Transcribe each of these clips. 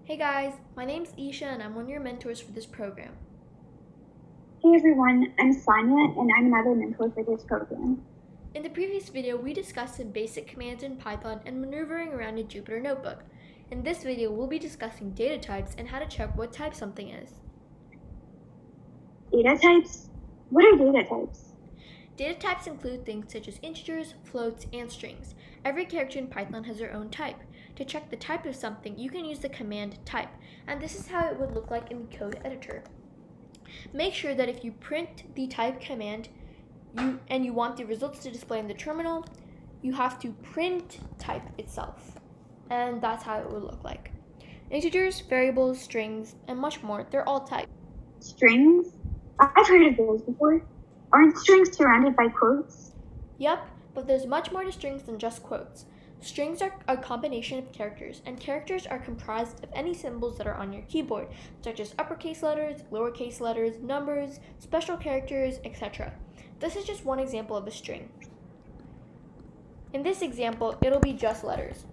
Hey guys, my name's Isha and I'm one of your mentors for this program. Hey everyone, I'm Sonia and I'm another mentor for this program. In the previous video, we discussed some basic commands in Python and maneuvering around a Jupyter notebook. In this video, we'll be discussing data types and how to check what type something is. Data types? What are data types? Data types include things such as integers, floats, and strings. Every character in Python has their own type. To check the type of something, you can use the command type, and this is how it would look like in the code editor. Make sure that if you print the type command and you want the results to display in the terminal, you have to print type itself. And that's how it would look like. Integers, variables, strings, and much more, they're all types. Strings? I've heard of those before. Aren't strings surrounded by quotes? Yep, but there's much more to strings than just quotes. Strings are a combination of characters, and characters are comprised of any symbols that are on your keyboard, such as uppercase letters, lowercase letters, numbers, special characters, etc. This is just one example of a string. In this example, it'll be just letters.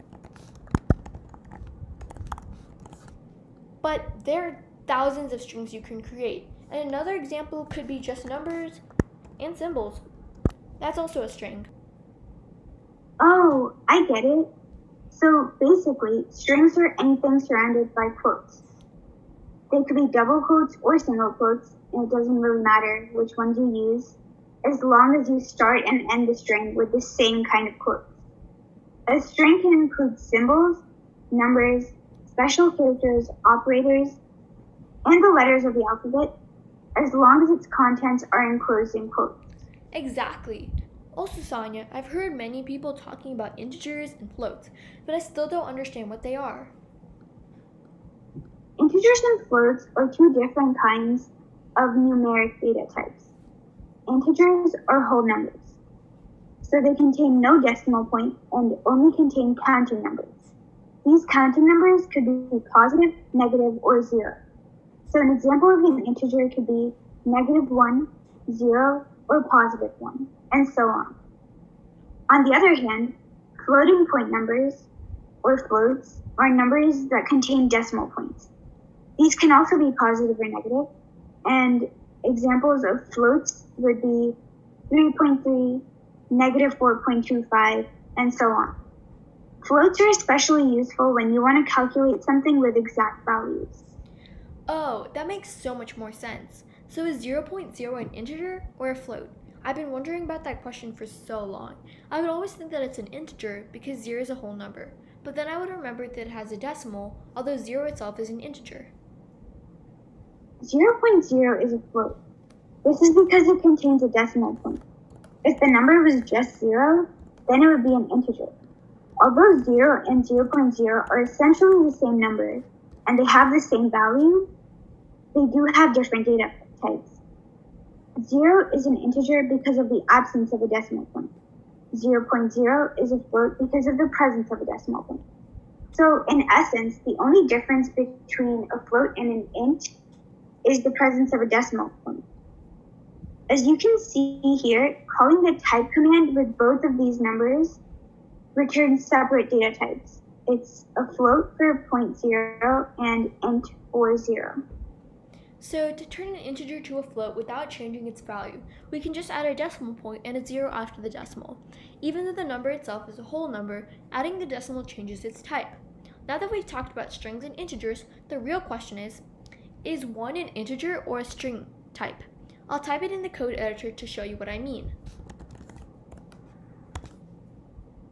But there are thousands of strings you can create, and another example could be just numbers and symbols. That's also a string. Oh, I get it. So basically, strings are anything surrounded by quotes. They could be double quotes or single quotes, and it doesn't really matter which ones you use, as long as you start and end the string with the same kind of quotes. A string can include symbols, numbers, special characters, operators, and the letters of the alphabet, as long as its contents are enclosed in quotes. Exactly. Also, Sonia, I've heard many people talking about integers and floats, but I still don't understand what they are. Integers and floats are two different kinds of numeric data types. Integers are whole numbers, so they contain no decimal point and only contain counting numbers. These counting numbers could be positive, negative, or zero. So an example of an integer could be -1, 0, or +1, and so on. On the other hand, floating point numbers, or floats, are numbers that contain decimal points. These can also be positive or negative, and examples of floats would be 3.3, -4.25, and so on. Floats are especially useful when you want to calculate something with exact values. Oh, that makes so much more sense. So is 0.0 an integer or a float? I've been wondering about that question for so long. I would always think that it's an integer because 0 is a whole number, but then I would remember that it has a decimal, although 0 itself is an integer. 0.0 is a float. This is because it contains a decimal point. If the number was just 0, then it would be an integer. Although 0 and 0.0 are essentially the same number, and they have the same value, they do have different data types. 0 is an integer because of the absence of a decimal point. 0.0 is a float because of the presence of a decimal point. So in essence, the only difference between a float and an int is the presence of a decimal point. As you can see here, calling the type command with both of these numbers returns separate data types. It's a float for 0.0 and int for 0. So to turn an integer to a float without changing its value, we can just add a decimal point and a 0 after the decimal. Even though the number itself is a whole number, adding the decimal changes its type. Now that we've talked about strings and integers, the real question is one an integer or a string type? I'll type it in the code editor to show you what I mean.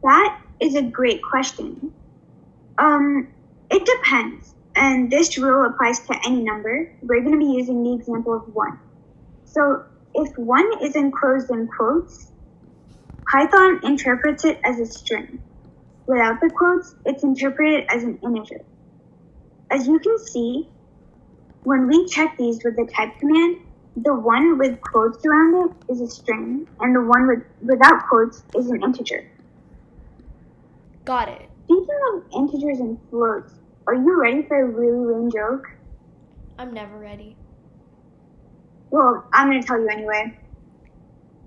That is a great question. It depends. And this rule applies to any number. We're going to be using the example of 1. So if 1 is enclosed in quotes, Python interprets it as a string. Without the quotes, it's interpreted as an integer. As you can see, when we check these with the type command, the one with quotes around it is a string, and the one without quotes is an integer. Got it. Speaking of integers and floats, are you ready for a really lame joke? I'm never ready. Well, I'm going to tell you anyway.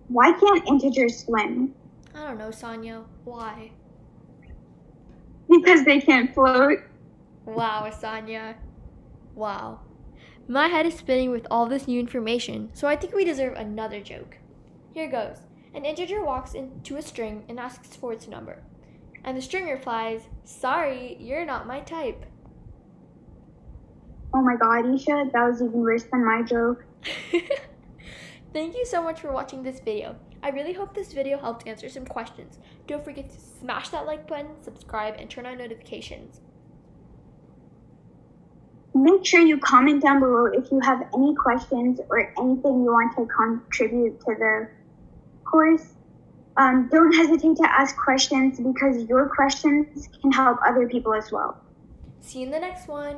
Why can't integers swim? I don't know, Sonia. Why? Because they can't float. Wow, Asanya. Wow. My head is spinning with all this new information, so I think we deserve another joke. Here goes. An integer walks into a string and asks for its number. And the string replies, "Sorry, you're not my type." Oh my god, Isha, that was even worse than my joke. Thank you so much for watching this video. I really hope this video helped answer some questions. Don't forget to smash that like button, subscribe, and turn on notifications. Make sure you comment down below if you have any questions or anything you want to contribute to the course. Don't hesitate to ask questions because your questions can help other people as well. See you in the next one.